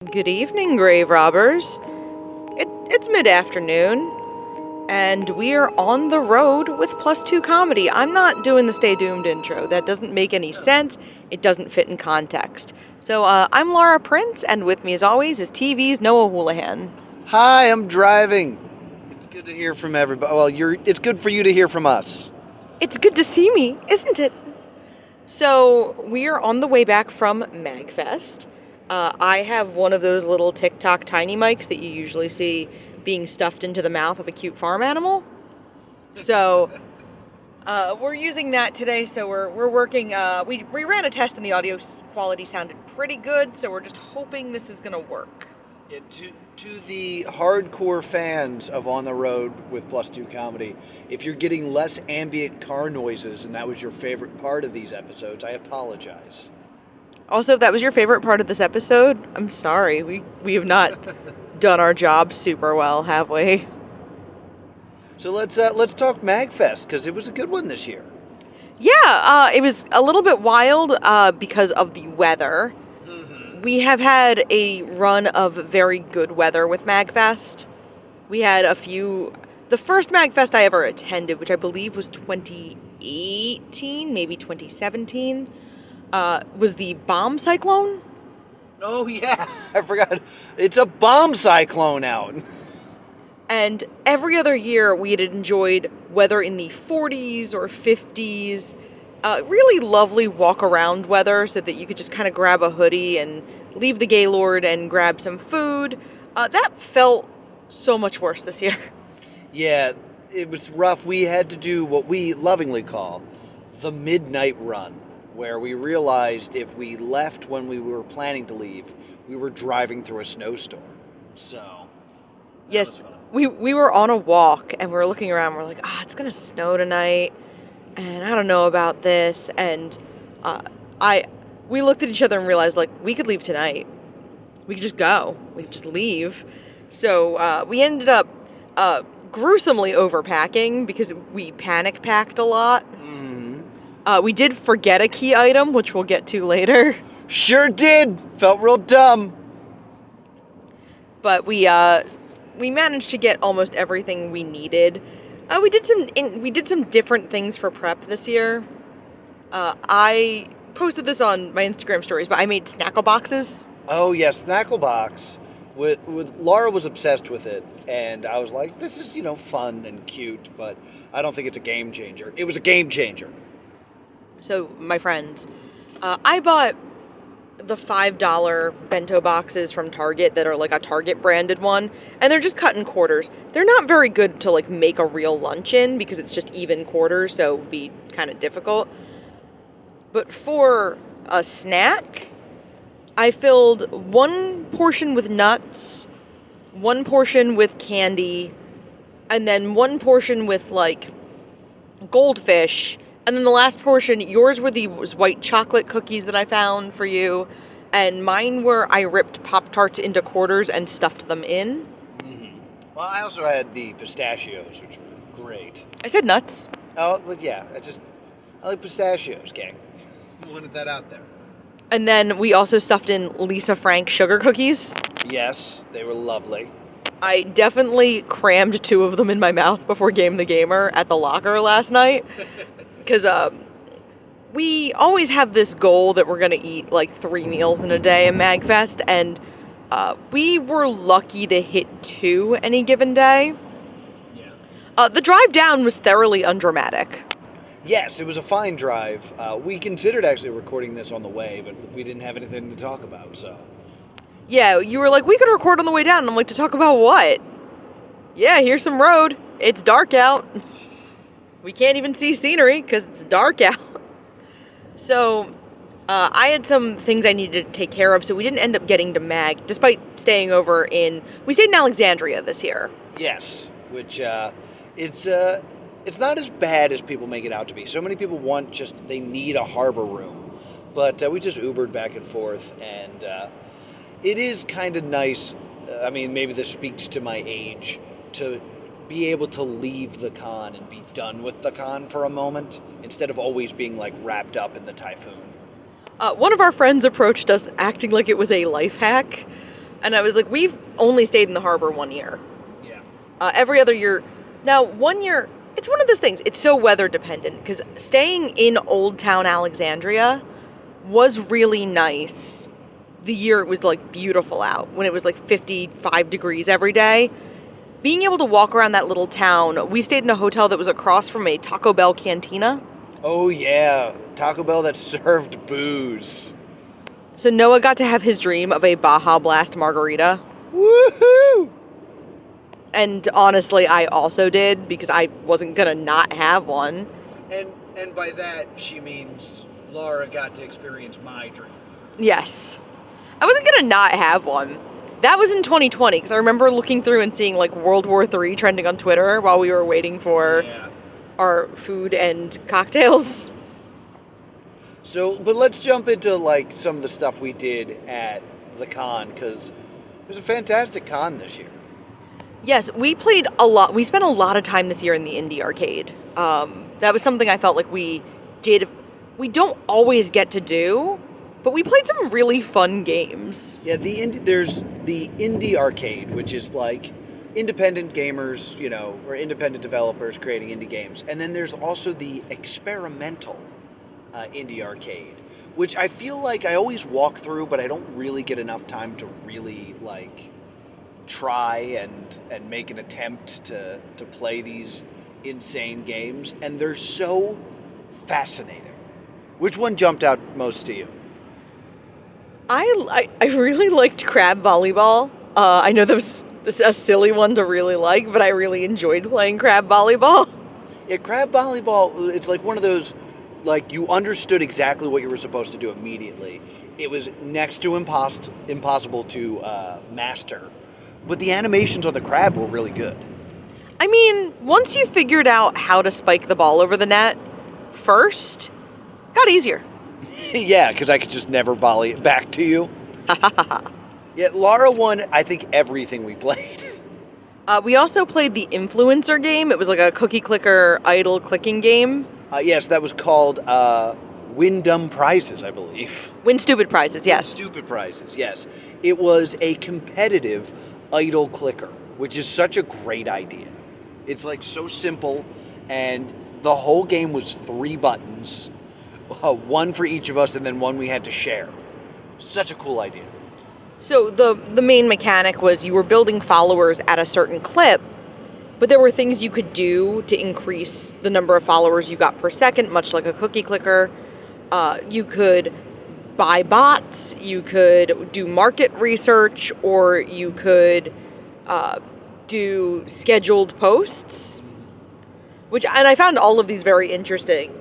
Good evening, grave robbers. It's mid-afternoon, and we are on the road with Plus Two Comedy. I'm not doing the Stay Doomed intro. That doesn't make any sense. It doesn't fit in context. So, I'm Laura Prince, and with me, as always, is TV's Noah Houlihan. Hi, I'm driving. It's good to hear from everybody. Well, it's good for you to hear from us. It's good to see me, isn't it? So, we are on the way back from MAGFest. I have one of those little TikTok tiny mics that you usually see being stuffed into the mouth of a cute farm animal. So we're using that today. So we're working. We ran a test and the audio quality sounded pretty good. So we're just hoping this is gonna work. Yeah, to the hardcore fans of On the Road with Plus Two Comedy, if you're getting less ambient car noises and that was your favorite part of these episodes, I apologize. Also, if that was your favorite part of this episode, I'm sorry. We have not done our job super well, have we? So let's talk MAGFest because it was a good one this year. Yeah, it was a little bit wild because of the weather. Mm-hmm. We have had a run of very good weather with MAGFest. We had a few. The first MAGFest I ever attended, which I believe was 2018, maybe 2017. Was the bomb cyclone? Oh, yeah. I forgot. It's a bomb cyclone out. And every other year we had enjoyed weather in the 40s or 50s. Really lovely walk-around weather so that you could just kind of grab a hoodie and leave the Gaylord and grab some food. That felt so much worse this year. Yeah, it was rough. We had to do what we lovingly call the midnight run, where we realized if we left when we were planning to leave, we were driving through a snowstorm. So, yes, we were on a walk and we were looking around. We're like, it's gonna snow tonight, and I don't know about this. And we looked at each other and realized, like, we could leave tonight. We could just go. We could just leave. So we ended up gruesomely overpacking because we panic packed a lot. We did forget a key item, which we'll get to later. Sure did. Felt real dumb. But we managed to get almost everything we needed. We did some different things for prep this year. I posted this on my Instagram stories, but I made snackle boxes. Oh yes, snackle box. With Laura was obsessed with it, and I was like, this is fun and cute, but I don't think it's a game changer. It was a game changer. So, my friends, I bought the $5 bento boxes from Target that are like a Target branded one, and they're just cut in quarters. They're not very good to like make a real lunch in because it's just even quarters, so it would be kind of difficult. But for a snack, I filled one portion with nuts, one portion with candy, and then one portion with like goldfish. And then the last portion, yours were these white chocolate cookies that I found for you. And mine were, I ripped Pop-Tarts into quarters and stuffed them in. Mm-hmm. Well, I also had the pistachios, which were great. I said nuts. Oh, well, yeah. I like pistachios, gang. Wanted that out there. And then we also stuffed in Lisa Frank sugar cookies. Yes, they were lovely. I definitely crammed 2 of them in my mouth before Game the Gamer at the locker last night. Because we always have this goal that we're going to eat like 3 meals in a day in MAGFest, and we were lucky to hit 2 any given day. Yeah. The drive down was thoroughly undramatic. Yes, it was a fine drive. We considered actually recording this on the way, but we didn't have anything to talk about, so. Yeah, you were like, we could record on the way down. And I'm like, to talk about what? Yeah, here's some road. It's dark out. We can't even see scenery because it's dark out. So I had some things I needed to take care of, so we didn't end up getting to MAG, despite staying over we stayed in Alexandria this year. Yes, which it's not as bad as people make it out to be. So many people they need a harbor room. But we just Ubered back and forth, and it is kind of nice. I mean, maybe this speaks to my age, to be able to leave the con and be done with the con for a moment instead of always being like wrapped up in the typhoon. One of our friends approached us acting like it was a life hack. And I was like, we've only stayed in the harbor 1 year. Yeah. Every other year. Now, 1 year, it's one of those things. It's so weather dependent because staying in Old Town Alexandria was really nice the year it was like beautiful out, when it was like 55 degrees every day. Being able to walk around that little town, we stayed in a hotel that was across from a Taco Bell cantina. Oh, yeah. Taco Bell that served booze. So Noah got to have his dream of a Baja Blast margarita. Woohoo! And honestly, I also did, because I wasn't gonna not have one. And by that, she means Laura got to experience my dream. Yes. I wasn't gonna not have one. That was in 2020, because I remember looking through and seeing like World War III trending on Twitter while we were waiting for our food and cocktails. So, but let's jump into like some of the stuff we did at the con, because it was a fantastic con this year. Yes, we played a lot. We spent a lot of time this year in the indie arcade. That was something I felt like we did. We don't always get to do, but we played some really fun games. Yeah, there's the indie arcade, which is like independent gamers, you know, or independent developers creating indie games. And then there's also the experimental indie arcade, which I feel like I always walk through, but I don't really get enough time to really like try and make an attempt to play these insane games. And they're so fascinating. Which one jumped out most to you? I really liked crab volleyball. I know this is a silly one to really like, but I really enjoyed playing crab volleyball. Yeah, crab volleyball, it's like one of those, like, you understood exactly what you were supposed to do immediately. It was next to impossible to master, but the animations on the crab were really good. I mean, once you figured out how to spike the ball over the net first, it got easier. Yeah, because I could just never volley it back to you. Yeah, Laura won, I think, everything we played. We also played the influencer game. It was like a cookie clicker idle clicking game. Yes, that was called Win Dumb Prizes, I believe. Win Stupid Prizes, yes. Win Stupid Prizes, yes. It was a competitive idle clicker, which is such a great idea. It's like so simple, and the whole game was 3 buttons, one for each of us, and then one we had to share. Such a cool idea. So the main mechanic was you were building followers at a certain clip, but there were things you could do to increase the number of followers you got per second, much like a cookie clicker. You could buy bots, you could do market research, or you could do scheduled posts, and I found all of these very interesting.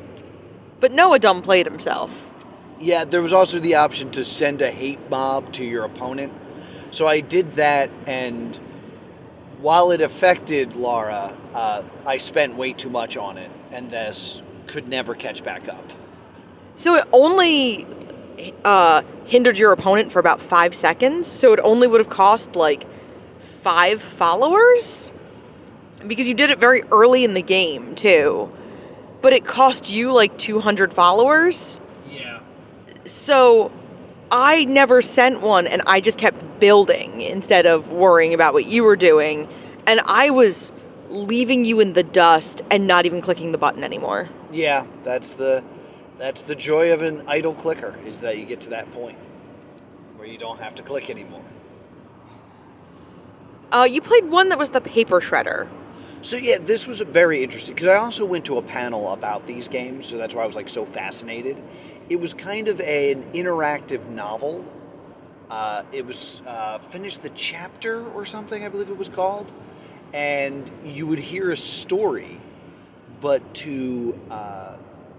But Noah dumb played himself. Yeah, there was also the option to send a hate mob to your opponent. So I did that, and while it affected Laura, I spent way too much on it, and thus could never catch back up. So it only hindered your opponent for about 5 seconds, so it only would have cost like 5 followers? Because you did it very early in the game, too. But it cost you like 200 followers? Yeah. So I never sent one, and I just kept building instead of worrying about what you were doing. And I was leaving you in the dust and not even clicking the button anymore. Yeah, that's the joy of an idle clicker, is that you get to that point where you don't have to click anymore. You played one that was the paper shredder. So yeah, this was very interesting, because I also went to a panel about these games, so that's why I was like so fascinated. It was kind of an interactive novel. It was Finish the Chapter or something, I believe it was called. And you would hear a story, but to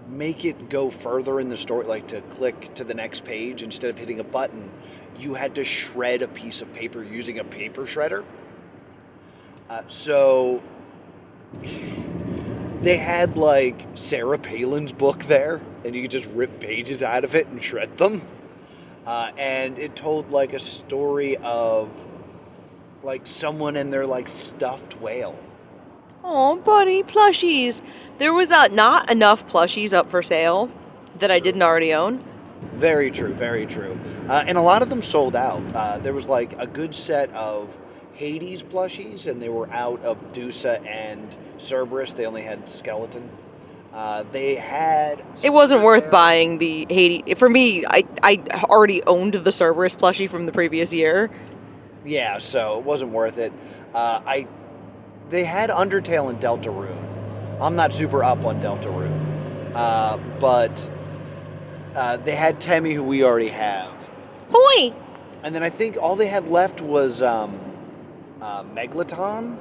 make it go further in the story, like to click to the next page instead of hitting a button, you had to shred a piece of paper using a paper shredder. So they had like Sarah Palin's book there, and you could just rip pages out of it and shred them. And it told like a story of like someone and their like stuffed whale. Oh, buddy, plushies. There was not enough plushies up for sale that I didn't already own. Very true, very true. And a lot of them sold out. There was like a good set of Hades plushies, and they were out of Dusa and Cerberus. They only had Skeleton. They had... It wasn't worth buying the Hades. For me, I already owned the Cerberus plushie from the previous year. Yeah, so it wasn't worth it. They had Undertale and Deltarune. I'm not super up on Deltarune. But they had Temmie, who we already have. Hoi! And then I think all they had left was Megalodon.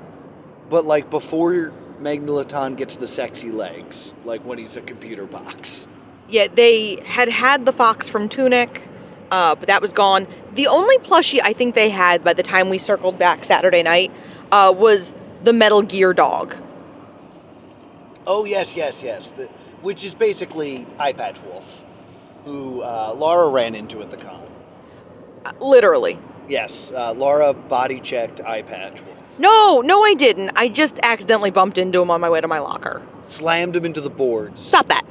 But like before Megalodon gets the sexy legs, like when he's a computer box. Yeah, they had the fox from Tunic, but that was gone. The only plushie I think they had by the time we circled back Saturday night was the Metal Gear dog. Oh, yes. Which is basically Eye Patch Wolf, who Laura ran into at the con. Literally. Yes, Laura body-checked Eye Patch Wolf. No, I didn't. I just accidentally bumped into him on my way to my locker. Slammed him into the boards. Stop that.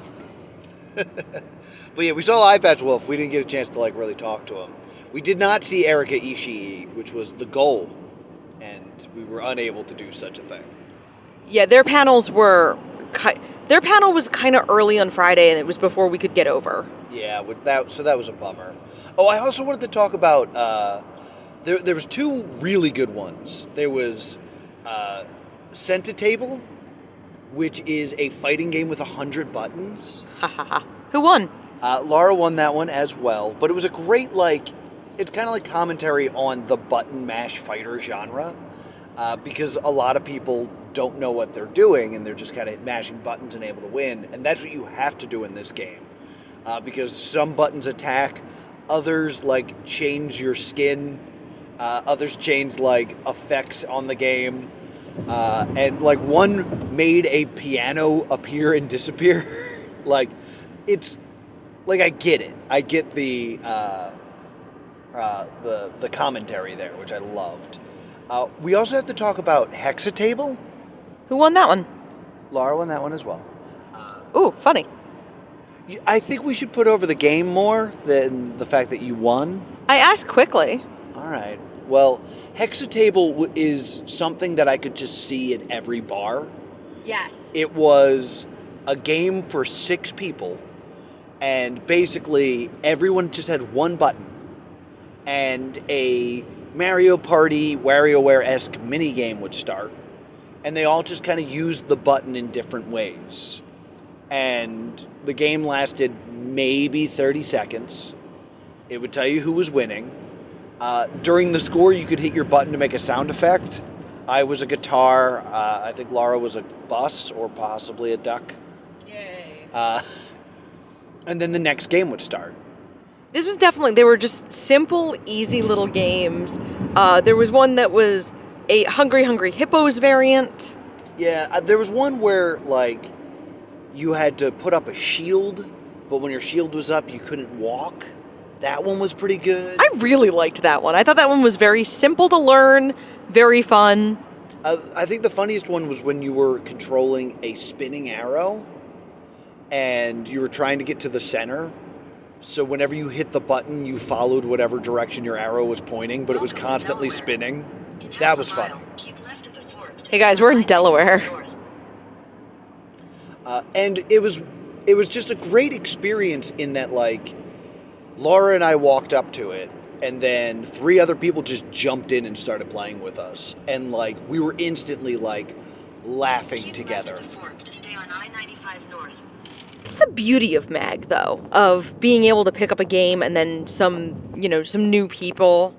But yeah, we saw Eye Patch Wolf. We didn't get a chance to like really talk to him. We did not see Erika Ishii, which was the goal, and we were unable to do such a thing. Yeah, their panels were... Their panel was kind of early on Friday, and it was before we could get over. Yeah, so that was a bummer. Oh, I also wanted to talk about... There was two really good ones. There was Centitable, which is a fighting game with 100 buttons. Ha ha ha. Who won? Laura won that one as well, but it was a great, like, it's kind of like commentary on the button mash fighter genre, because a lot of people don't know what they're doing, and they're just kind of mashing buttons and able to win, and that's what you have to do in this game, because some buttons attack, others, like, change your skin, others change, like, effects on the game, and, like, one made a piano appear and disappear. Like, it's... Like, I get it. I get the commentary there, which I loved. We also have to talk about Hexatable. Who won that one? Laura won that one as well. Ooh, funny. I think we should put over the game more than the fact that you won. I asked quickly. All right. Well, Hexatable is something that I could just see at every bar. Yes. It was a game for 6 people. And basically, everyone just had one button. And a Mario Party, WarioWare-esque minigame would start. And they all just kind of used the button in different ways. And the game lasted maybe 30 seconds. It would tell you who was winning. During the score, you could hit your button to make a sound effect. I was a guitar. I think Laura was a bus or possibly a duck. Yay. And then the next game would start. This was definitely, they were just simple, easy little games. There was one that was a Hungry Hungry Hippos variant. Yeah, there was one where, like, you had to put up a shield, but when your shield was up, you couldn't walk. That one was pretty good. I really liked that one. I thought that one was very simple to learn, very fun. I think the funniest one was when you were controlling a spinning arrow, and you were trying to get to the center. So whenever you hit the button, you followed whatever direction your arrow was pointing, but it was constantly spinning. That was fun. Hey guys, we're in Delaware. And it was just a great experience in that, like, Laura and I walked up to it, and then 3 other people just jumped in and started playing with us. And, like, we were instantly, like, laughing together. It's the beauty of MAG, though, of being able to pick up a game and then some new people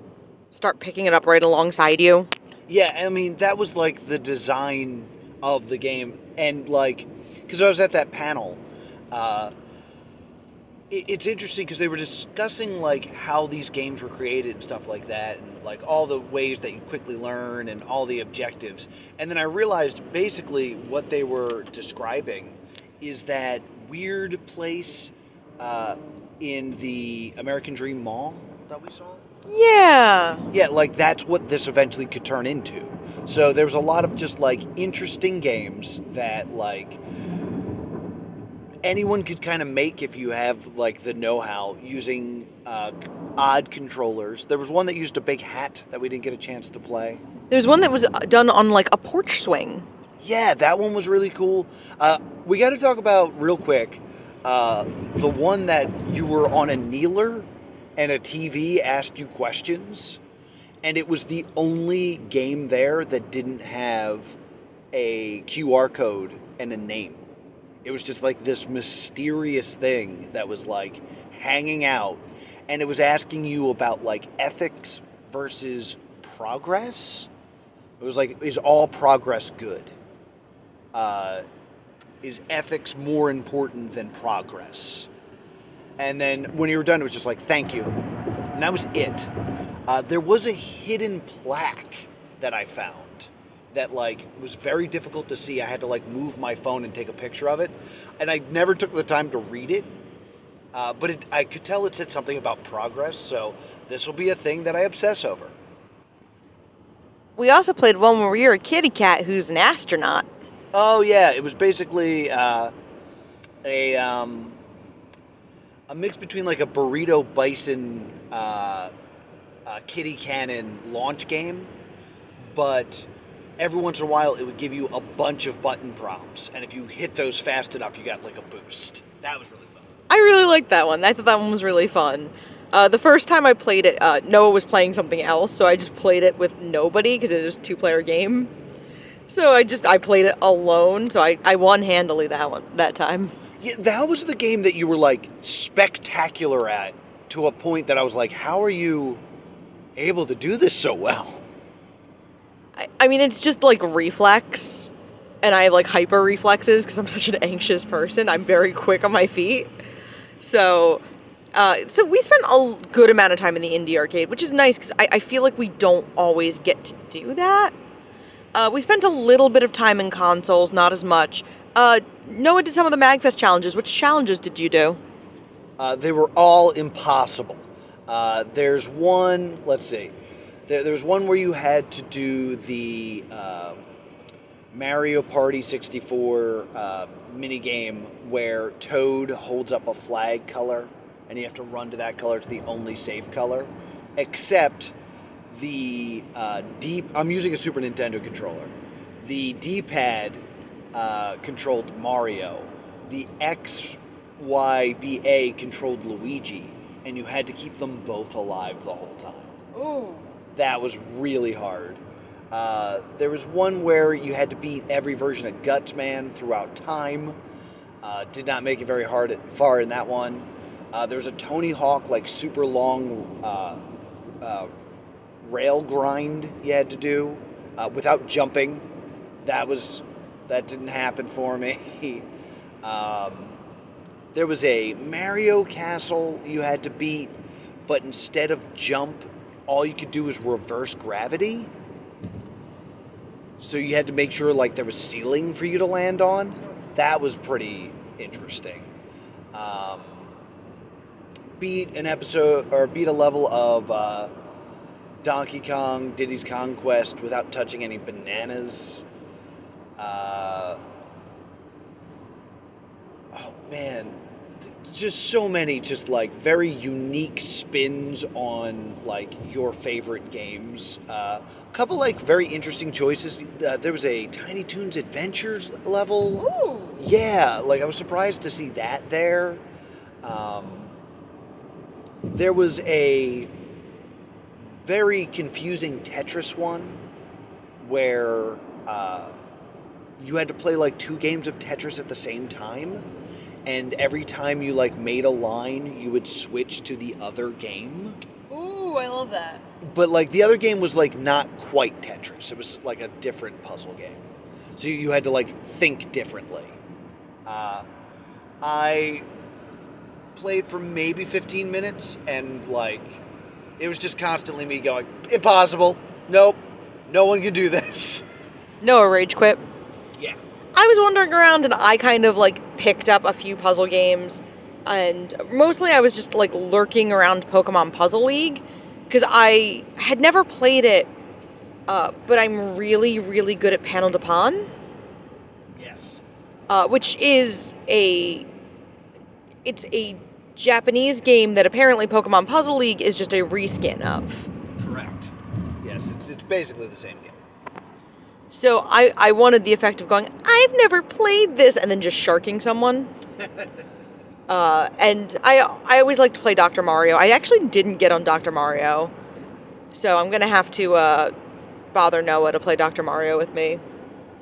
start picking it up right alongside you. Yeah, I mean, that was, like, the design of the game. And, like, because I was at that panel, it's interesting because they were discussing, like, how these games were created and stuff like that, and, like, all the ways that you quickly learn and all the objectives. And then I realized basically what they were describing is that weird place in the American Dream Mall that we saw. Yeah. Yeah, like, that's what this eventually could turn into. So there was a lot of just, like, interesting games that, like, anyone could kind of make if you have like the know-how using odd controllers. There was one that used a big hat that we didn't get a chance to play. There's one that was done on like a porch swing. Yeah, that one was really cool. We got to talk about real quick the one that you were on a kneeler and a TV asked you questions, and it was the only game there that didn't have a QR code and a name. It was just like this mysterious thing that was like hanging out, and it was asking you about like ethics versus progress. It was like, is all progress good? Is ethics more important than progress? And then when you were done, it was just like, thank you. And that was it. There was a hidden plaque that I found that like was very difficult to see. I had to like move my phone and take a picture of it. And I never took the time to read it. But I could tell it said something about progress. So this will be a thing that I obsess over. We also played one where you're a kitty cat who's an astronaut. Oh yeah, it was basically a mix between like a burrito bison kitty cannon launch game, but every once in a while it would give you a bunch of button prompts, and if you hit those fast enough, you got like a boost. That was really fun. I really liked that one. I thought that one was really fun. The first time I played it, Noah was playing something else, so I just played it with nobody because it was a 2-player game. So I played it alone, so I won handily that time. Yeah, that was the game that you were like spectacular at, to a point that I was like, how are you able to do this so well? I mean, it's just like reflex, and I have like hyper reflexes because I'm such an anxious person. I'm very quick on my feet. So we spent a good amount of time in the indie arcade, which is nice because I feel like we don't always get to do that. We spent a little bit of time in consoles, not as much. Noah did some of the MAGFest challenges. Which challenges did you do? They were all impossible. There's one, let's see. There's one where you had to do the Mario Party 64 minigame where Toad holds up a flag color, and you have to run to that color. It's the only safe color. Except the I'm using a Super Nintendo controller. The D-pad controlled Mario. The X, Y, B, A controlled Luigi, and you had to keep them both alive the whole time. Ooh. That was really hard. There was one where you had to beat every version of Gutsman throughout time. Did not make it very far in that one. There was a Tony Hawk like super long rail grind you had to do without jumping. That didn't happen for me. There was a Mario Castle you had to beat, but instead of jump, all you could do was reverse gravity. So you had to make sure like there was ceiling for you to land on. That was pretty interesting. Beat a level of Donkey Kong Diddy's Conquest without touching any bananas. Oh man, just so many just like very unique spins on like your favorite games. A couple like very interesting choices. There was a Tiny Toons Adventures level. Ooh. Yeah, like I was surprised to see that there. There was a very confusing Tetris one where you had to play like 2 games of Tetris at the same time, and every time you like made a line, you would switch to the other game. Ooh, I love that. But like the other game was like not quite Tetris. It was like a different puzzle game. So you had to like think differently. I played for maybe 15 minutes, and like it was just constantly me going, impossible. Nope. No one can do this. Noah rage quit. Yeah. I was wandering around and I kind of like picked up a few puzzle games, and mostly I was just like lurking around Pokemon Puzzle League because I had never played it, but I'm really, really good at Panel de Pon. Yes. Which is a It's a Japanese game that apparently Pokemon Puzzle League is just a reskin of. Correct. Yes, it's basically the same game. So I wanted the effect of going, I've never played this, and then just sharking someone. And I always like to play Dr. Mario. I actually didn't get on Dr. Mario. So I'm going to have to bother Noah to play Dr. Mario with me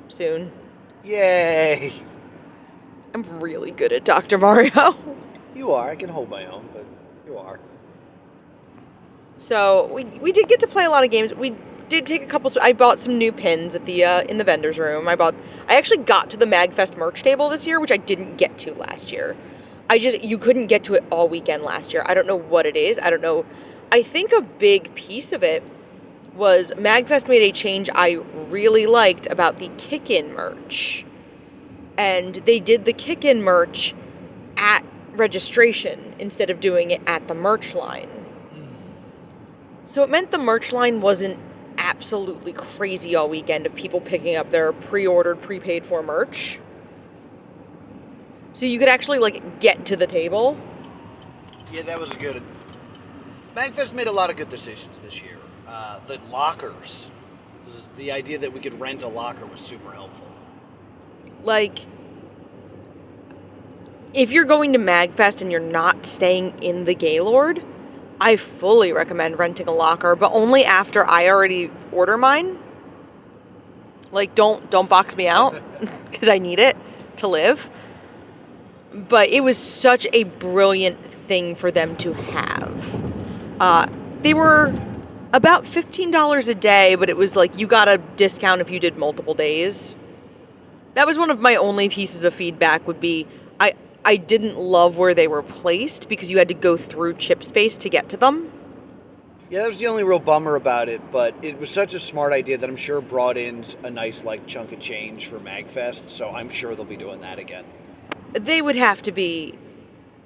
soon. Yay! I'm really good at Dr. Mario. You are. I can hold my own, but you are. So we did get to play a lot of games. We did take a couple. I bought some new pins at the in the vendor's room. I actually got to the MAGFest merch table this year, which I didn't get to last year. You couldn't get to it all weekend last year. I don't know what it is. I don't know. I think a big piece of it was MAGFest made a change I really liked about the kick-in merch. And they did the kick-in merch at registration instead of doing it at the merch line. So it meant the merch line wasn't absolutely crazy all weekend of people picking up their pre-ordered, prepaid for merch. So you could actually, get to the table. Yeah, that was a good... MAGFest made a lot of good decisions this year. The lockers. The idea that we could rent a locker was super helpful. If you're going to MAGFest and you're not staying in the Gaylord, I fully recommend renting a locker, but only after I already order mine. Don't box me out, because I need it to live. But it was such a brilliant thing for them to have. They were about $15 a day, but it was you got a discount if you did multiple days. That was one of my only pieces of feedback would be, I didn't love where they were placed because you had to go through chip space to get to them. Yeah, that was the only real bummer about it, but it was such a smart idea that I'm sure brought in a nice chunk of change for MAGFest, so I'm sure they'll be doing that again. They would have to be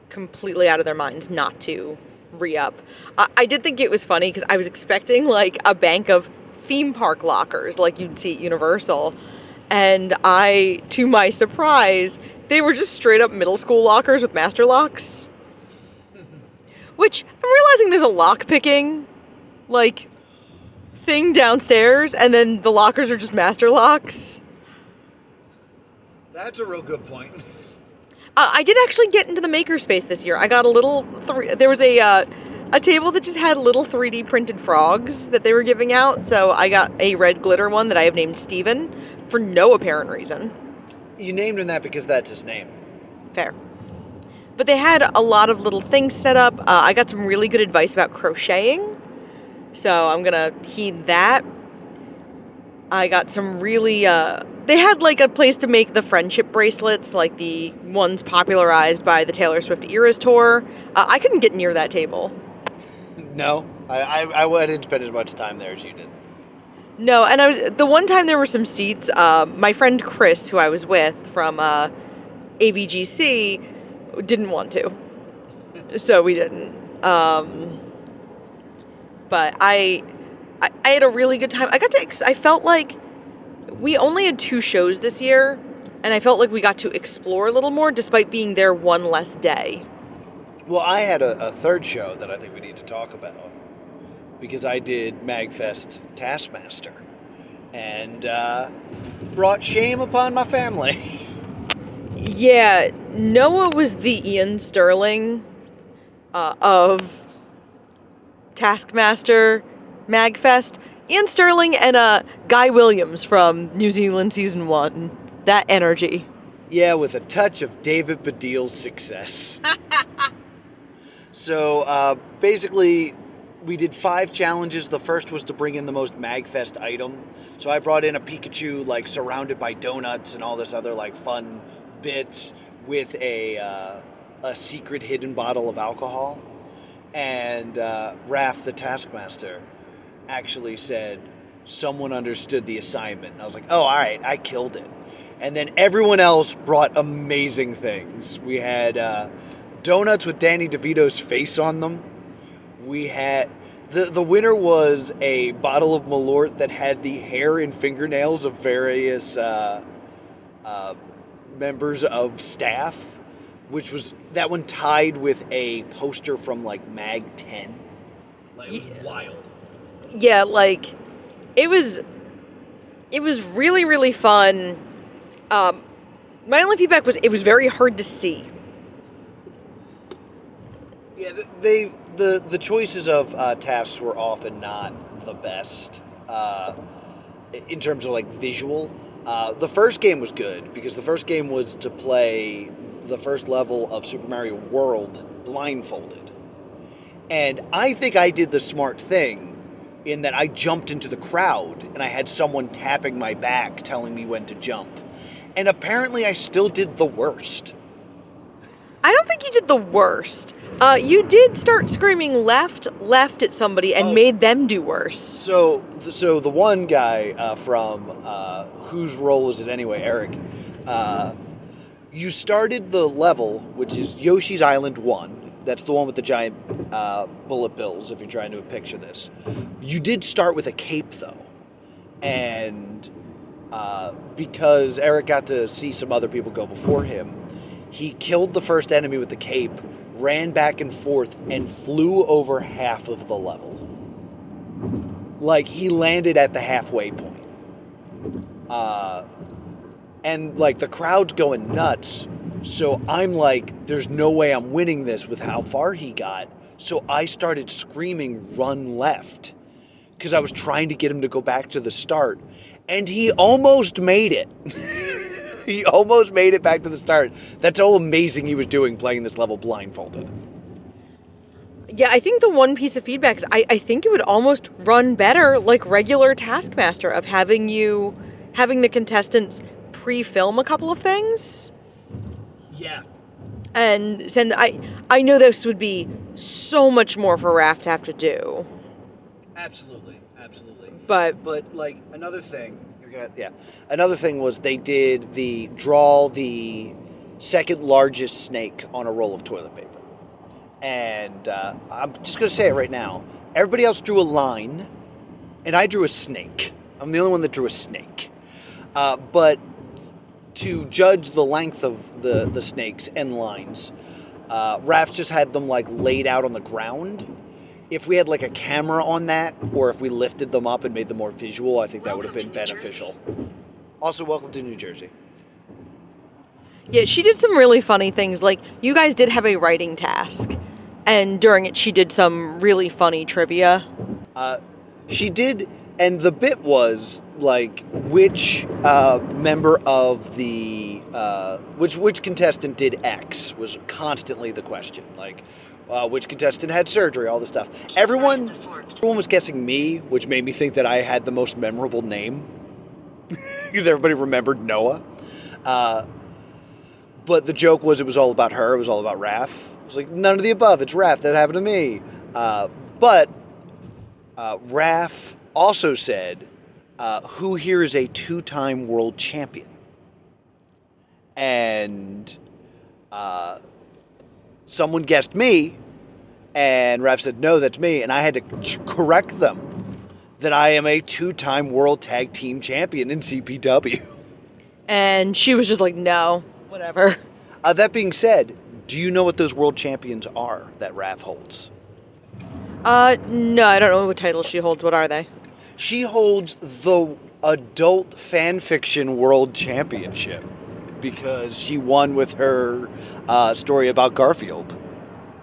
completely out of their minds not to re-up. I did think it was funny because I was expecting a bank of theme park lockers like you'd see at Universal, and to my surprise, they were just straight up middle school lockers with master locks. Which, I'm realizing there's a lock picking, thing downstairs, and then the lockers are just master locks. That's a real good point. I did actually get into the makerspace this year. I got there was a table that just had little 3D printed frogs that they were giving out, so I got a red glitter one that I have named Steven for no apparent reason. You named him that because that's his name. Fair. But they had a lot of little things set up. I got some really good advice about crocheting, so I'm going to heed that. I got some really... they had a place to make the friendship bracelets, like the ones popularized by the Taylor Swift Eras Tour. I couldn't get near that table. No, I didn't spend as much time there as you did. No, and the one time there were some seats, my friend Chris, who I was with from AVGC, didn't want to. So we didn't. But I had a really good time. I felt like we only had 2 shows this year, and I felt like we got to explore a little more despite being there one less day. Well, I had a third show that I think we need to talk about, because I did MAGFest Taskmaster, and brought shame upon my family. Yeah, Noah was the Ian Sterling of Taskmaster MAGFest. Ian Sterling and Guy Williams from New Zealand Season 1. That energy. Yeah, with a touch of David Baddiel's success. So, basically, we did 5 challenges. The first was to bring in the most MAGFest item. So I brought in a Pikachu, surrounded by donuts and all this other, fun bits with a secret hidden bottle of alcohol. And Raph, the Taskmaster, actually said, someone understood the assignment. And I was like, oh, all right, I killed it. And then everyone else brought amazing things. We had donuts with Danny DeVito's face on them. We had... The winner was a bottle of Malort that had the hair and fingernails of various members of staff. which was that one tied with a poster from like Mag 10. Like, it was wild. Yeah, like it was really, really fun. My only feedback was it was very hard to see. Yeah, the choices of tasks were often not the best in terms of like visual. The first game was good because the first game was to play the first level of Super Mario World blindfolded, and I think I did the smart thing in that I jumped into the crowd and I had someone tapping my back telling me when to jump, and apparently I still did the worst. I don't think you did the worst. You did start screaming left at somebody and made them do worse. So the one guy from whose role is it anyway, Eric? You started the level, which is Yoshi's Island 1. That's the one with the giant bullet bills, if you're trying to picture this. You did start with a cape, though. And because Eric got to see some other people go before him, he killed the first enemy with the cape, ran back and forth, and flew over half of the level. Like, he landed at the halfway point. And, like, the crowd's going nuts. So I'm like, there's no way I'm winning this with how far he got. So I started screaming, run left. Because I was trying to get him to go back to the start. And he almost made it. He almost made it back to the start. That's how amazing he was doing playing this level blindfolded. Yeah, I think the one piece of feedback is I think it would almost run better like regular Taskmaster of having the contestants pre-film a couple of things. Yeah. And send I know this would be so much more for Raph to have to do. Absolutely. But like another thing, another thing was they did draw the second largest snake on a roll of toilet paper. And I'm just going to say it right now. Everybody else drew a line, and I drew a snake. I'm the only one that drew a snake. But to judge the length of the snakes and lines, Raph just had them like laid out on the ground. If we had like a camera on that, or if we lifted them up and made them more visual, I think that would have been beneficial. Also, welcome to New Jersey. Yeah, she did some really funny things. Like, you guys did have a writing task, and during it she did some really funny trivia. She did, and the bit was like which member of the which contestant did X was constantly the question. Like which contestant had surgery, all this stuff. Everyone was guessing me, which made me think that I had the most memorable name because everybody remembered Noah. But the joke was it was all about her. It was all about Raph. It was like, none of the above. It's Raph. That happened to me. But Raph also said, who here is a 2-time world champion? And someone guessed me, and Raph said, no, that's me. And I had to correct them that I am a 2-time world tag team champion in CPW. And she was just like, no, whatever. That being said, do you know what those world champions are that Raph holds? No, I don't know what title she holds. What are they? She holds the adult fan fiction world championship because she won with her story about Garfield.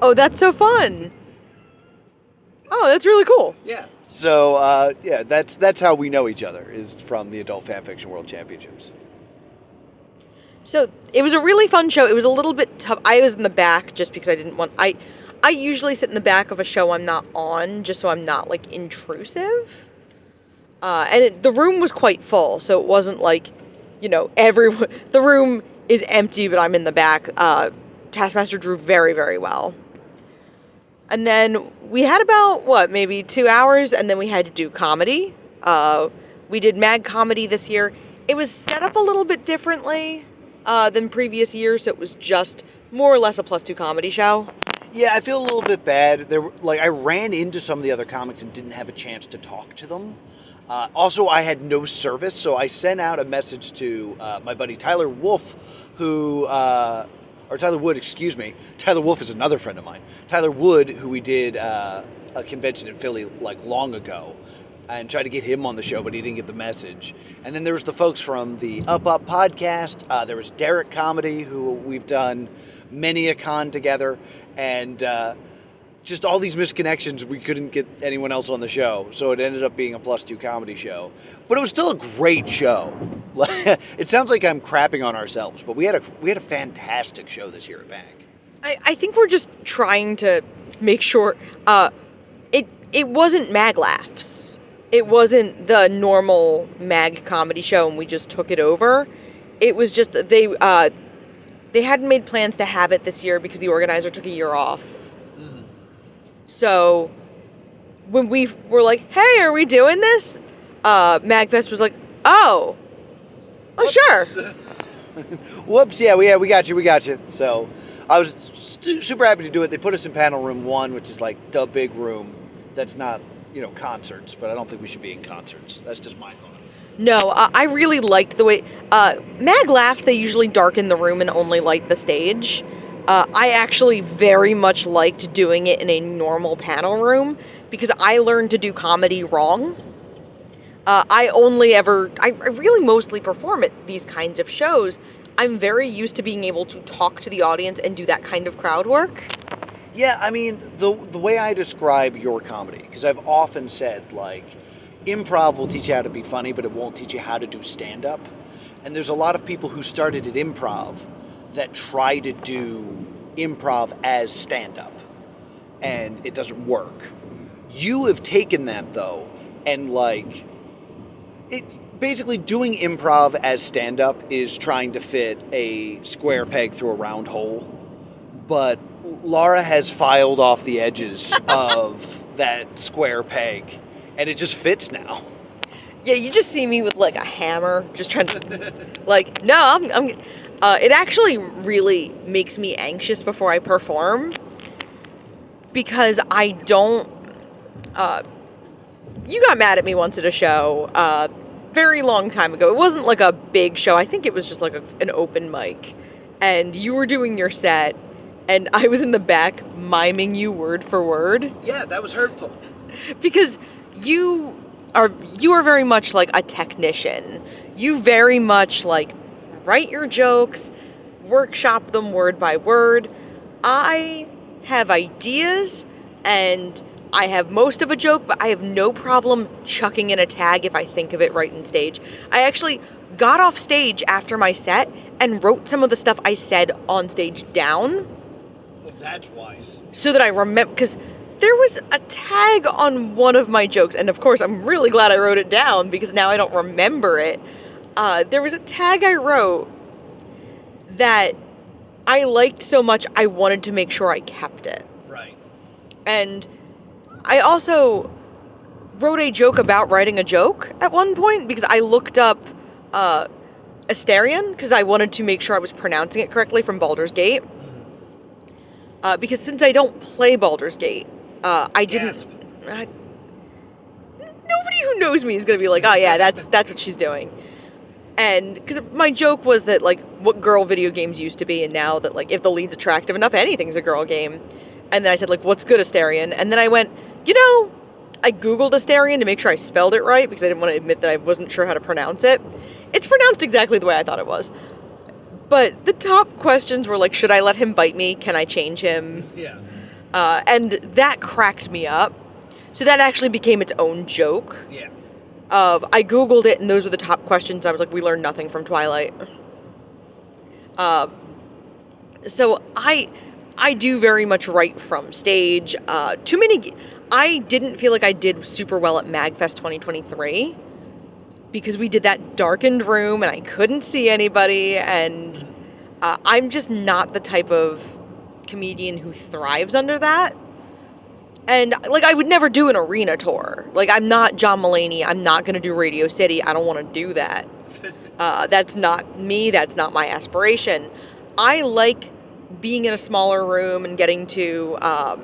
Oh, that's so fun. Oh, that's really cool. Yeah. So, that's how we know each other, is from the Adult Fan Fiction World Championships. So, it was a really fun show. It was a little bit tough. I was in the back just because I didn't want... I usually sit in the back of a show I'm not on, just so I'm not, like, intrusive. And the room was quite full, so it wasn't like, everyone... The room is empty, but I'm in the back. Taskmaster drew very, very well. And then we had about, maybe 2 hours, and then we had to do comedy. We did Mag Comedy this year. It was set up a little bit differently than previous years, so it was just more or less a +2 comedy show. Yeah, I feel a little bit bad. I ran into some of the other comics and didn't have a chance to talk to them. Also, I had no service, so I sent out a message to my buddy Tyler Wolf, who or Tyler Wood, excuse me. Tyler Wolf is another friend of mine. Tyler Wood, who we did a convention in Philly like long ago, and tried to get him on the show, but he didn't get the message. And then there was the folks from the Up Up podcast. There was Derek Comedy, who we've done many a con together, and just all these misconnections. We couldn't get anyone else on the show, so it ended up being a +2 comedy show. But it was still a great show. It sounds like I'm crapping on ourselves, but we had a fantastic show this year at MAG. I think we're just trying to make sure it wasn't MAG Laughs. It wasn't the normal MAG comedy show and we just took it over. It was just they hadn't made plans to have it this year because the organizer took a year off. Mm-hmm. So when we were like, hey, are we doing this? MAGFest was like, oh sure. Whoops, yeah, we got you. So I was super happy to do it. They put us in panel room 1, which is like the big room that's not, concerts, but I don't think we should be in concerts. That's just my thought. No, I really liked the way MAG Laughs, they usually darken the room and only light the stage. I actually very much liked doing it in a normal panel room because I learned to do comedy wrong. I really mostly perform at these kinds of shows. I'm very used to being able to talk to the audience and do that kind of crowd work. Yeah, I mean, the way I describe your comedy, because I've often said, like, improv will teach you how to be funny, but it won't teach you how to do stand-up. And there's a lot of people who started at improv that try to do improv as stand-up, and it doesn't work. You have taken that, though, and, like, basically doing improv as stand-up is trying to fit a square peg through a round hole, but Laura has filed off the edges of that square peg, and it just fits now. Yeah, you just see me with like a hammer, just trying to, like, no, I'm. It actually really makes me anxious before I perform because I don't. You got mad at me once at a show, very long time ago. It wasn't like a big show. I think it was just like an open mic, and you were doing your set. And I was in the back miming you word for word. Yeah, that was hurtful. Because you are very much like a technician. You very much like write your jokes, workshop them word by word. I have ideas and I have most of a joke, but I have no problem chucking in a tag if I think of it right in stage. I actually got off stage after my set and wrote some of the stuff I said on stage down. Well, that's wise. So that I remember, because there was a tag on one of my jokes, and of course I'm really glad I wrote it down because now I don't remember it. There was a tag I wrote that I liked so much I wanted to make sure I kept it. Right. And I also wrote a joke about writing a joke at one point because I looked up Asterion because I wanted to make sure I was pronouncing it correctly from Baldur's Gate. Because since I don't play Baldur's Gate, I didn't. Nobody who knows me is gonna be like, oh yeah, that's what she's doing. And because my joke was that like what girl video games used to be, and now that like if the lead's attractive enough, anything's a girl game. And then I said like, what's good Asterion? And then I went, I Googled Asterion to make sure I spelled it right because I didn't want to admit that I wasn't sure how to pronounce it. It's pronounced exactly the way I thought it was. But the top questions were like, should I let him bite me? Can I change him? Yeah. And that cracked me up. So that actually became its own joke. Yeah. I Googled it, and those were the top questions. I was like, we learned nothing from Twilight. So I do very much write from stage. I didn't feel like I did super well at MAGFest 2023. Because we did that darkened room and I couldn't see anybody, and I'm just not the type of comedian who thrives under that. And like I would never do an arena tour. Like I'm not John Mulaney. I'm not going to do Radio City. I don't want to do that. That's not me. That's not my aspiration. I like being in a smaller room and getting to have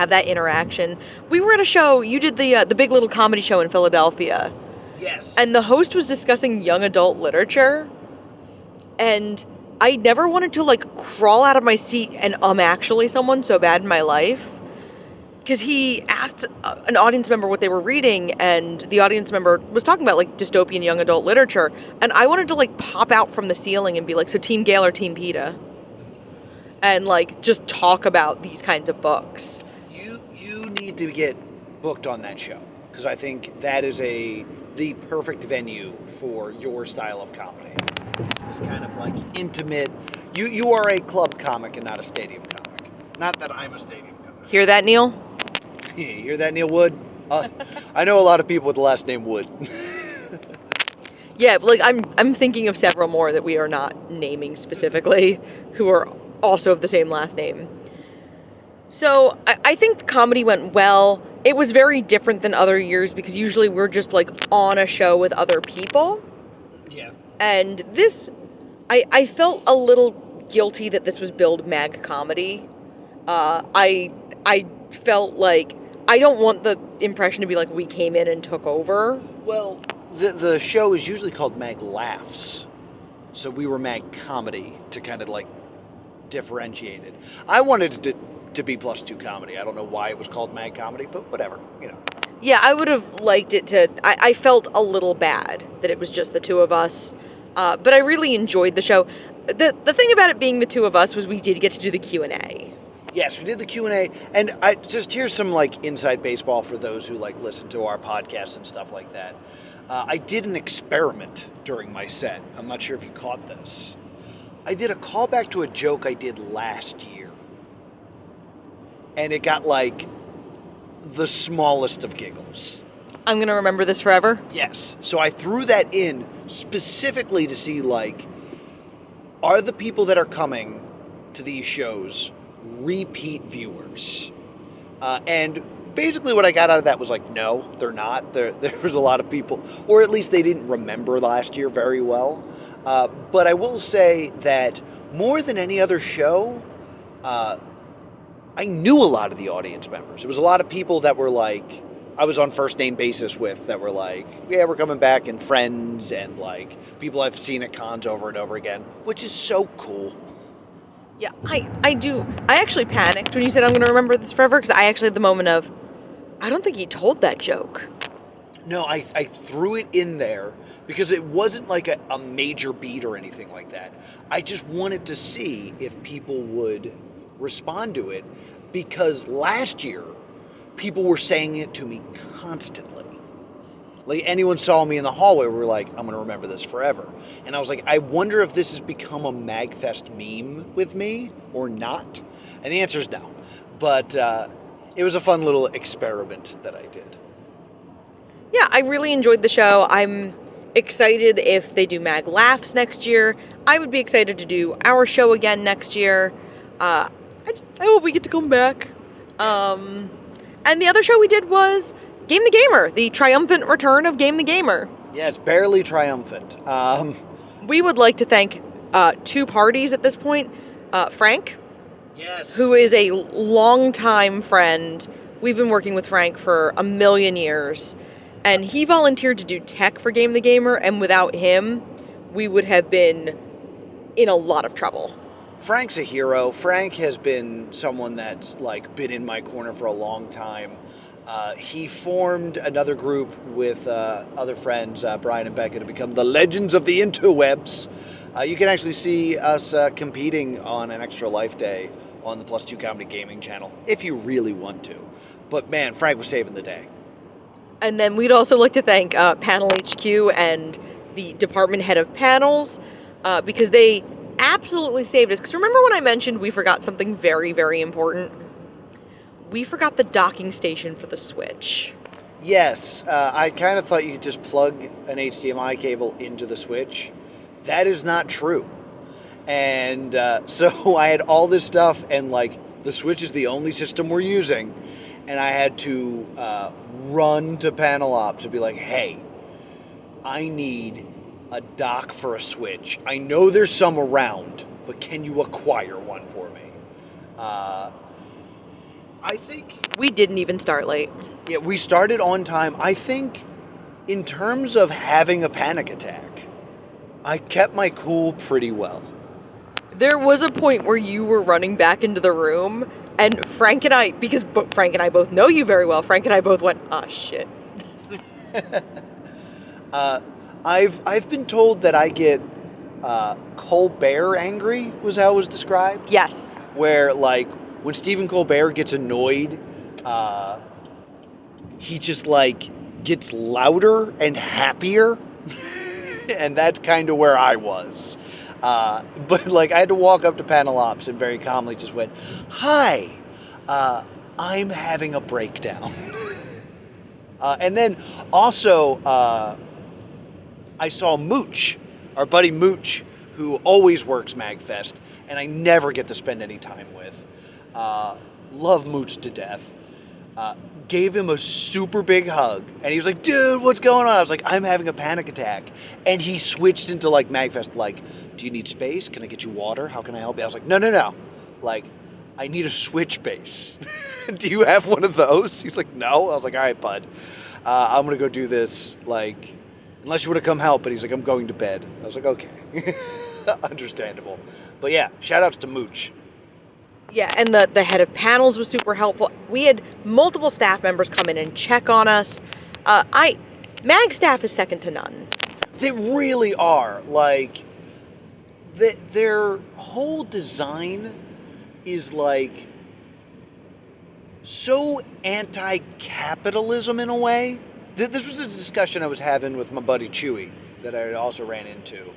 that interaction. We were at a show, you did the Big Little Comedy Show in Philadelphia. Yes. And the host was discussing young adult literature. And I never wanted to, like, crawl out of my seat and actually someone so bad in my life. Because he asked an audience member what they were reading, and the audience member was talking about, like, dystopian young adult literature, and I wanted to, like, pop out from the ceiling and be like, so Team Gale or Team PETA? And, like, just talk about these kinds of books. You need to get booked on that show, because I think that is the perfect venue for your style of comedy. It's kind of, like, intimate. You are a club comic and not a stadium comic. Not that I'm a stadium comic. Hear that, Neil? You hear that, Neil Wood? I know a lot of people with the last name Wood. Yeah, like, I'm thinking of several more that we are not naming specifically, who are also of the same last name. So I think the comedy went well. It was very different than other years because usually we're just, like, on a show with other people. Yeah. And this, I felt a little guilty that this was billed mag comedy. I felt like I don't want the impression to be like we came in and took over. Well, the show is usually called Mag Laughs, so we were Mag Comedy to kind of, like, differentiate it. I wanted it to be +2 comedy. I don't know why it was called Mag Comedy, but whatever, you know. Yeah, I would have liked it to. I felt a little bad that it was just the two of us, but I really enjoyed the show. The thing about it being the two of us was we did get to do the Q&A. Yes, we did the Q&A, and here's some, like, inside baseball for those who, like, listen to our podcast and stuff like that. I did an experiment during my set. I'm not sure if you caught this. I did a callback to a joke I did last year, and it got, like, the smallest of giggles. I'm gonna remember this forever. Yes, so I threw that in specifically to see, like, are the people that are coming to these shows repeat viewers? And basically what I got out of that was, like, no, they're not. There was a lot of people, or at least they didn't remember last year very well. But I will say that more than any other show, I knew a lot of the audience members. It was a lot of people that were, like, I was on first name basis with, that were like, yeah, we're coming back, and friends, and, like, people I've seen at cons over and over again, which is so cool. Yeah, I do. I actually panicked when you said I'm going to remember this forever because I actually had the moment of, I don't think he told that joke. No, I threw it in there because it wasn't like a major beat or anything like that. I just wanted to see if people would respond to it, because last year people were saying it to me constantly. Like, anyone saw me in the hallway, we were like, I'm going to remember this forever. And I was like, I wonder if this has become a MAGFest meme with me or not. And the answer is no. But it was a fun little experiment that I did. Yeah, I really enjoyed the show. I'm excited if they do Mag Laughs next year. I would be excited to do our show again next year. I hope we get to come back. And the other show we did was Game the Gamer, the triumphant return of Game the Gamer. Yeah, it's barely triumphant. We would like to thank two parties at this point. Frank, yes, who is a longtime friend. We've been working with Frank for a million years, and he volunteered to do tech for Game the Gamer, and without him, we would have been in a lot of trouble. Frank's a hero. Frank has been someone that's, like, been in my corner for a long time. He formed another group with other friends, Brian and Becca, to become the Legends of the Interwebs. You can actually see us competing on an Extra Life Day on the +2 Comedy Gaming channel, if you really want to. But man, Frank was saving the day. And then we'd also like to thank Panel HQ and the department head of panels, because they absolutely saved us. Because remember when I mentioned we forgot something very, very important? We forgot the docking station for the Switch. Yes, I kind of thought you could just plug an HDMI cable into the Switch. That is not true. And so I had all this stuff, and, like, the Switch is the only system we're using. And I had to run to Panel Ops and be like, hey, I need a dock for a Switch. I know there's some around, but can you acquire one for me? I think... We didn't even start late. Yeah, we started on time. I think in terms of having a panic attack, I kept my cool pretty well. There was a point where you were running back into the room, and Frank and I, because Frank and I both know you very well, Frank and I both went, ah, shit. I've been told that I get Colbert angry, was how it was described. Yes. Where, like, when Stephen Colbert gets annoyed, he just, like, gets louder and happier. And that's kind of where I was. But, like, I had to walk up to panel ops and very calmly just went, hi, I'm having a breakdown. And then also, I saw Mooch, our buddy Mooch, who always works MAGFest, and I never get to spend any time with. Love Mooch to death. Gave him a super big hug, and he was like, dude, what's going on? I was like, I'm having a panic attack. And he switched into, like, MAGFest, like, do you need space? Can I get you water? How can I help you? I was like, no. Like, I need a switch base. Do you have one of those? He's like, no. I was like, all right, bud. I'm going to go do this, like, unless you want to come help. But he's like, I'm going to bed. I was like, okay. Understandable. But yeah, shout outs to Mooch. Yeah, and the head of panels was super helpful. We had multiple staff members come in and check on us. MAG staff is second to none. They really are. Like, their whole design is, like, so anti-capitalism in a way. This was a discussion I was having with my buddy Chewy that I also ran into.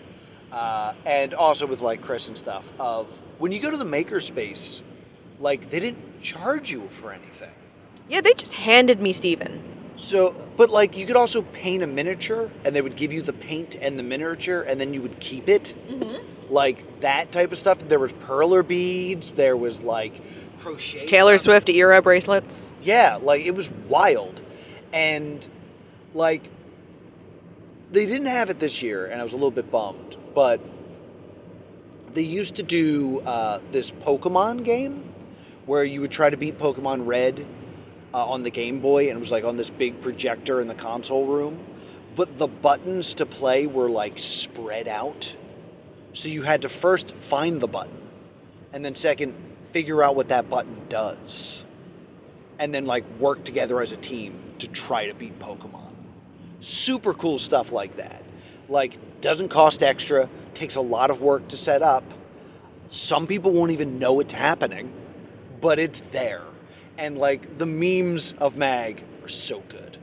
And also with, like, Chris and stuff, of when you go to the makerspace, like, they didn't charge you for anything. Yeah, they just handed me Steven. So, but, like, you could also paint a miniature, and they would give you the paint and the miniature, and then you would keep it. Mm-hmm. Like, that type of stuff. There was perler beads, there was, like, crochet. Taylor Swift era bracelets. Yeah, like, it was wild. And, like, they didn't have it this year, and I was a little bit bummed, but they used to do this Pokemon game where you would try to beat Pokemon Red on the Game Boy, and it was like on this big projector in the console room. But the buttons to play were, like, spread out. So you had to first find the button, and then second, figure out what that button does. And then, like, work together as a team to try to beat Pokemon. Super cool stuff like that. Like, doesn't cost extra, takes a lot of work to set up. Some people won't even know it's happening, but it's there. And, like, the memes of MAG are so good.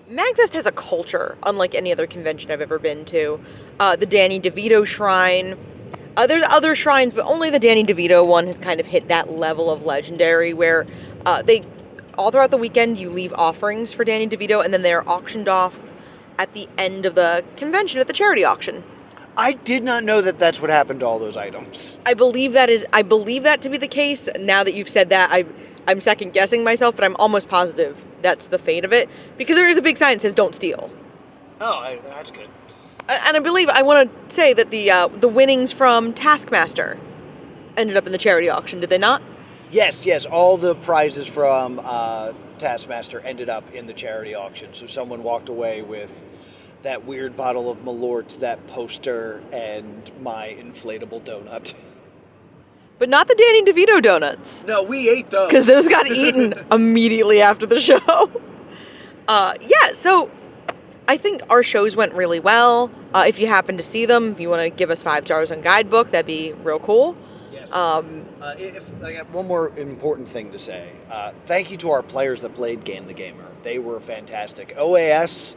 MAGFest has a culture unlike any other convention I've ever been to. The Danny DeVito shrine. There's other shrines, but only the Danny DeVito one has kind of hit that level of legendary where they, all throughout the weekend, you leave offerings for Danny DeVito, and then they're auctioned off at the end of the convention at the charity auction. I did not know that that's what happened to all those items. I believe that to be the case. Now that you've said that, I'm second guessing myself, but I'm almost positive that's the fate of it, because there is a big sign that says "Don't steal." Oh, that's good. And I want to say that the winnings from Taskmaster ended up in the charity auction, did they not? Yes. All the prizes from Taskmaster ended up in the charity auction. So someone walked away with that weird bottle of Malort, that poster, and my inflatable donut. But not the Danny DeVito donuts. No, we ate those. Because those got eaten immediately after the show. So I think our shows went really well. If you happen to see them, if you want to give us 5 stars on Guidebook, that'd be real cool. Yes. If I got one more important thing to say. Thank you to our players that played Game the Gamer. They were fantastic. OAS,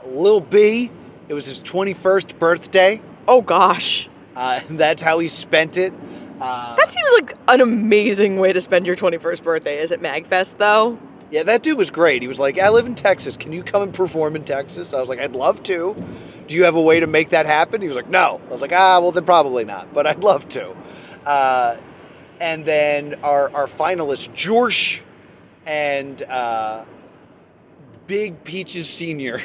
Lil B, it was his 21st birthday. Oh, gosh. That's how he spent it. That seems like an amazing way to spend your 21st birthday. Is it MAGFest, though? Yeah, that dude was great. He was like, I live in Texas. Can you come and perform in Texas? I was like, I'd love to. Do you have a way to make that happen? He was like, no. I was like, well, then probably not, but I'd love to. And then our finalists, Jorsh and Big Peaches Sr.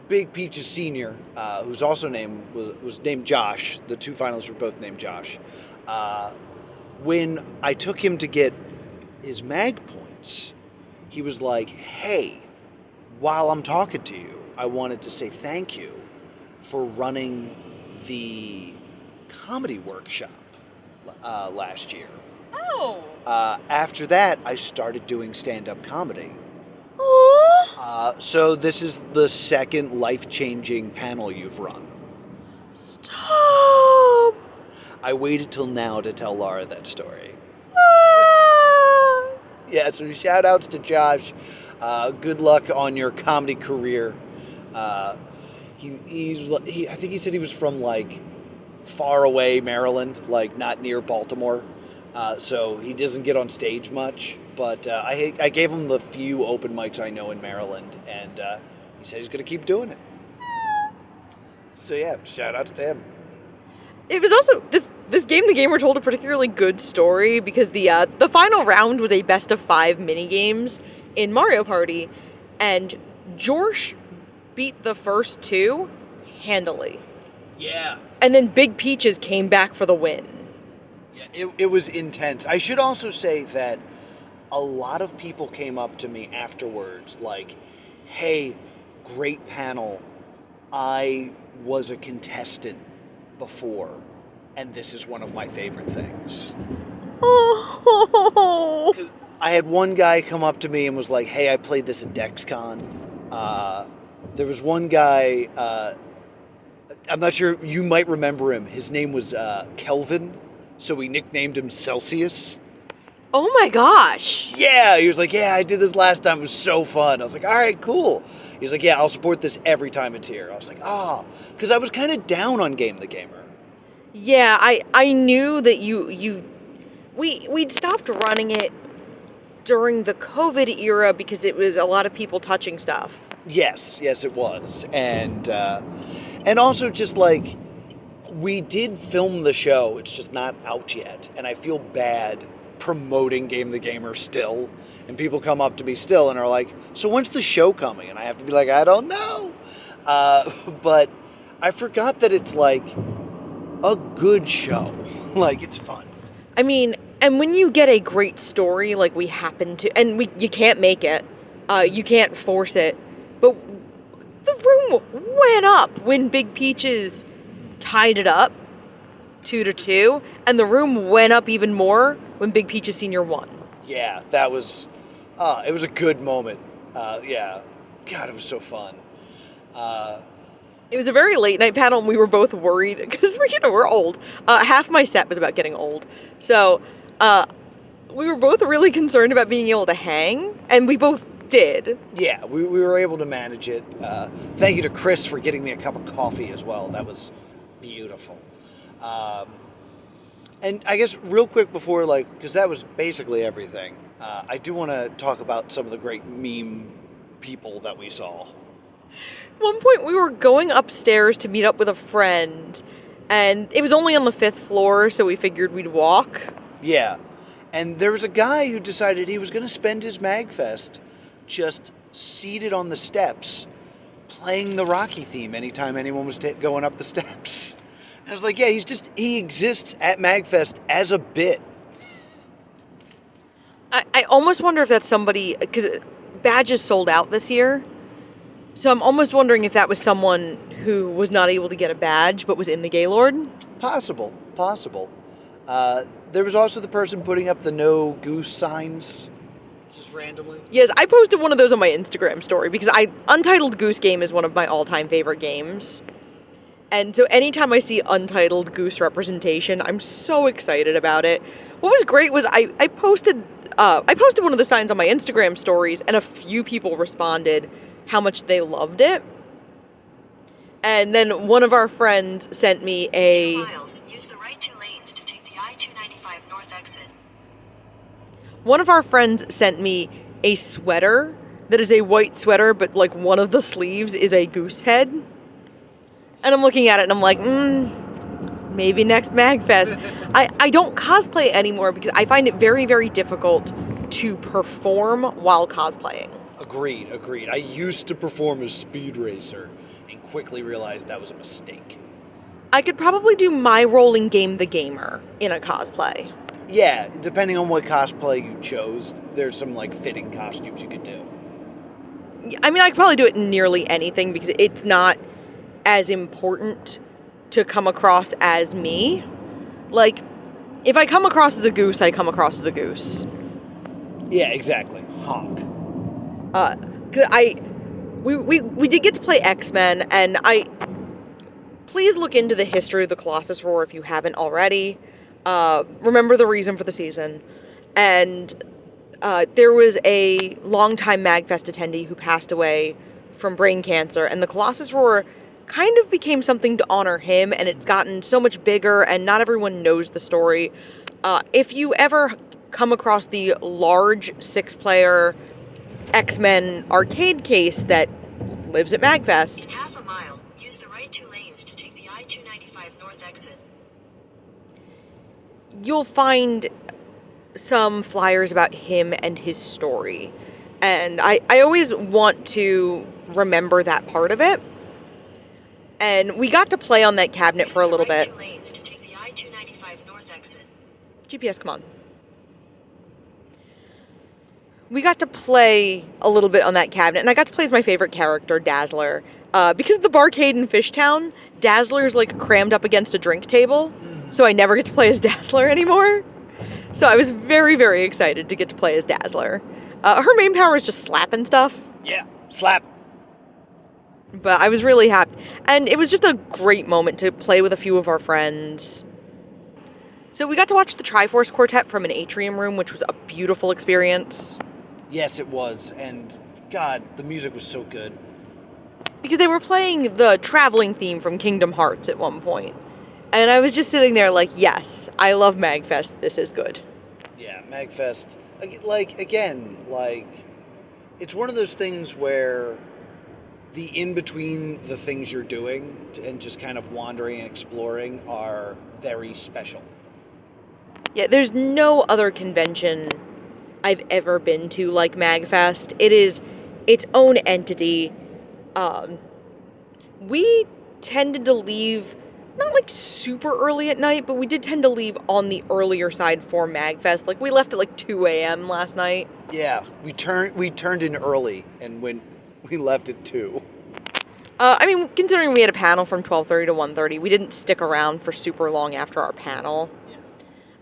Big Peaches Sr., who's also was named Josh. The 2 finalists were both named Josh. When I took him to get his MAG points, he was like, hey, while I'm talking to you, I wanted to say thank you for running the comedy workshop last year. Oh. After that, I started doing stand-up comedy. Aww. So this is the second life-changing panel you've run. Stop. I waited till now to tell Laura that story. Ah. Yeah, so shout outs to Josh. Good luck on your comedy career. I think he said he was from like far away Maryland, like not near Baltimore. So he doesn't get on stage much. But I gave him the few open mics I know in Maryland, and he said he's going to keep doing it. So yeah, shout outs to him. It was also this game. The Gamer told a particularly good story because the final round was a best of 5 mini games in Mario Party, and Jorsh beat the first 2 handily. Yeah. And then Big Peaches came back for the win. Yeah, it was intense. I should also say that a lot of people came up to me afterwards like, hey, great panel. I was a contestant before, and this is one of my favorite things. Oh. I had one guy come up to me and was like, hey, I played this at DexCon. There was one guy, I'm not sure, you might remember him. His name was Kelvin, so we nicknamed him Celsius. Oh my gosh. Yeah, he was like, yeah, I did this last time. It was so fun. I was like, all right, cool. He was like, yeah, I'll support this every time it's here. I was like, because I was kind of down on Game the Gamer. Yeah, I knew that we'd stopped running it during the COVID era because it was a lot of people touching stuff. Yes, it was. And also just like, we did film the show. It's just not out yet. And I feel bad promoting Game the Gamer still, and people come up to me still and are like, so when's the show coming? And I have to be like, I don't know. But I forgot that it's like a good show. Like, it's fun. I mean, and when you get a great story like we happen to, and you can't make it, you can't force it, but the room went up when Big Peaches tied it up 2-2, and the room went up even more when Big Peaches Senior won. Yeah, that was, it was a good moment. Yeah, God, it was so fun. It was a very late night panel, and we were both worried because we're old. Half my set was about getting old, so we were both really concerned about being able to hang, and we both did. Yeah, we were able to manage it. Thank you to Chris for getting me a cup of coffee as well. That was beautiful. And I guess real quick before, because that was basically everything, I do want to talk about some of the great meme people that we saw. At one point, we were going upstairs to meet up with a friend, and it was only on the 5th floor, so we figured we'd walk. Yeah, and there was a guy who decided he was going to spend his MAGFest just seated on the steps, playing the Rocky theme anytime anyone was going up the steps. And I was like, yeah, he exists at MAGFest as a bit. I almost wonder if that's somebody, because badges sold out this year. So I'm almost wondering if that was someone who was not able to get a badge but was in the Gaylord. Possible. There was also the person putting up the no goose signs, just randomly. Yes, I posted one of those on my Instagram story because Untitled Goose Game is one of my all-time favorite games. And so anytime I see Untitled Goose representation, I'm so excited about it. What was great was I posted one of the signs on my Instagram stories, and a few people responded how much they loved it. And then one of our friends sent me 2 miles. Use the right 2 lanes to take the I-295 north exit. One of our friends sent me a sweater that is a white sweater, but like one of the sleeves is a goose head. And I'm looking at it and I'm like, maybe next MAGFest. I don't cosplay anymore because I find it very, very difficult to perform while cosplaying. Agreed. I used to perform as Speed Racer and quickly realized that was a mistake. I could probably do my role in Game the Gamer in a cosplay. Yeah, depending on what cosplay you chose, there's some fitting costumes you could do. I mean, I could probably do it in nearly anything because it's not as important to come across as me. Like, if I come across as a goose, I come across as a goose. Yeah, exactly. Honk. 'Cause we did get to play X-Men, and please look into the history of the Colossus Roar if you haven't already. Remember the reason for the season. And there was a longtime MAGFest attendee who passed away from brain cancer, and the Colossus Roar kind of became something to honor him, and it's gotten so much bigger, and not everyone knows the story. If you ever come across the large 6-player X-Men arcade case that lives at MAGFest, In half a mile, use the right 2 lanes to take the I-295 north exit. you'll find some flyers about him and his story. And I always want to remember that part of it. And we got to play on that cabinet for a little bit. Use the right 2 lanes to take the I-295 north exit. GPS, come on. We got to play a little bit on that cabinet, and I got to play as my favorite character, Dazzler. Because of the barcade in Fishtown, Dazzler's like crammed up against a drink table, so I never get to play as Dazzler anymore. So I was very, very excited to get to play as Dazzler. Her main power is just slapping stuff. Yeah, slap. But I was really happy. And it was just a great moment to play with a few of our friends. So we got to watch the Triforce Quartet from an atrium room, which was a beautiful experience. Yes, it was. And God, the music was so good. Because they were playing the traveling theme from Kingdom Hearts at one point. And I was just sitting there like, yes, I love MAGFest. This is good. Yeah, MAGFest. Like, it's one of those things where the in-between the things you're doing and just kind of wandering and exploring are very special. Yeah, there's no other convention I've ever been to like MAGFest. It is its own entity. We tended to leave not like super early at night, but we did tend to leave on the earlier side for MAGFest. Like, we left at like 2 a.m. last night. Yeah, we turned in early and we left at 2. I mean, considering we had a panel from 12:30 to 1:30, we didn't stick around for super long after our panel.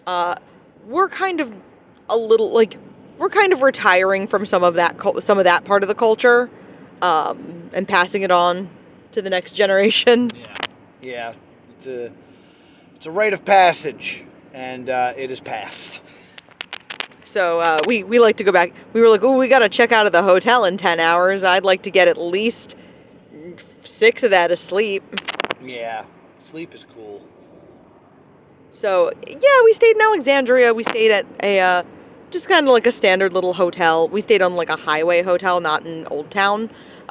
Yeah. We're kind of retiring from some of that part of the culture, and passing it on to the next generation. Yeah. It's a rite of passage, and it is passed. So we like to go back. We were like, oh, we got to check out of the hotel in 10 hours. I'd like to get at least 6 of that asleep. Yeah, sleep is cool. So, yeah, we stayed in Alexandria. We stayed at a, just kind of like a standard little hotel. We stayed on like a highway hotel, not in Old Town.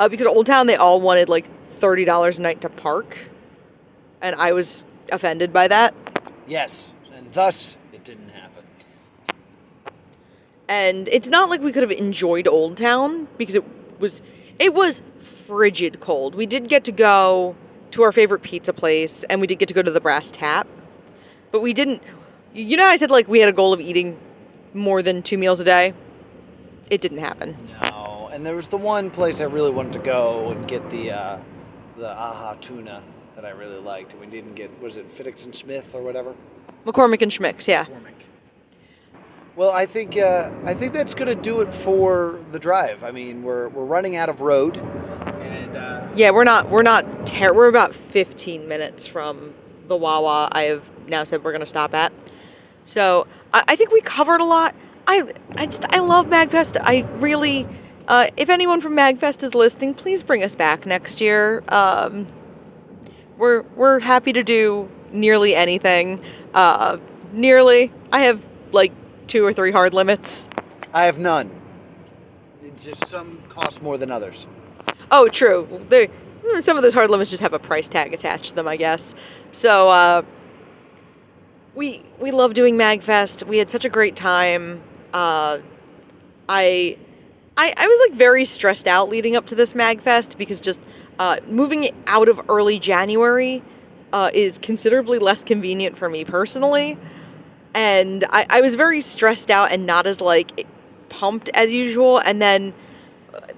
Because Old Town, they all wanted like $30 a night to park. And I was offended by that. Yes, and thus it didn't happen. And it's not like we could have enjoyed Old Town because it was frigid cold. We did get to go to our favorite pizza place, and we did get to go to the Brass Tap. But we didn't, you know, I said like we had a goal of eating more than 2 meals a day. It didn't happen. No, and there was the one place I really wanted to go and get the AHA tuna that I really liked. We didn't get, was it Fiddix and Smith or whatever? McCormick and Schmick's, yeah. Well, I think that's gonna do it for the drive. I mean, we're running out of road, and yeah, we're about 15 minutes from the Wawa I have now said we're gonna stop at. So I think we covered a lot. I love MAGFest. I really, if anyone from MAGFest is listening, please bring us back next year. We're happy to do nearly anything. Nearly. I have like 2 or 3 hard limits. I have none. It's just some cost more than others. Oh, true. Some of those hard limits just have a price tag attached to them, I guess. So, we love doing MAGFest. We had such a great time. I was like very stressed out leading up to this MAGFest because just moving it out of early January is considerably less convenient for me personally. And I was very stressed out and not as like pumped as usual. And then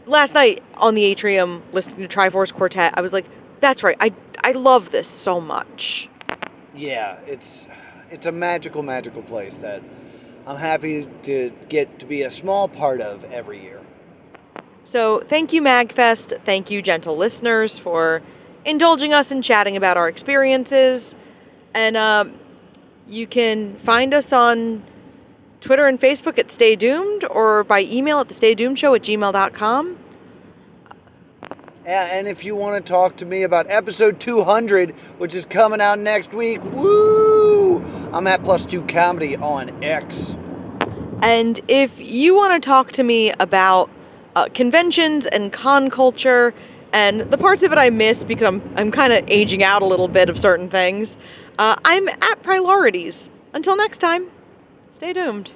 last night on the atrium listening to Triforce Quartet, I was like, That's right. I love this so much. Yeah, it's a magical, magical place that I'm happy to get to be a small part of every year. So thank you, MAGFest. Thank you, gentle listeners, for indulging us and chatting about our experiences. And you can find us on Twitter and Facebook at Stay Doomed, or by email at thestaydoomshow@gmail.com. And if you want to talk to me about episode 200, which is coming out next week, woo! I'm at +2 Comedy on X. And if you want to talk to me about conventions and con culture and the parts of it I miss because I'm kind of aging out a little bit of certain things, I'm at Priorities. Until next time, stay doomed.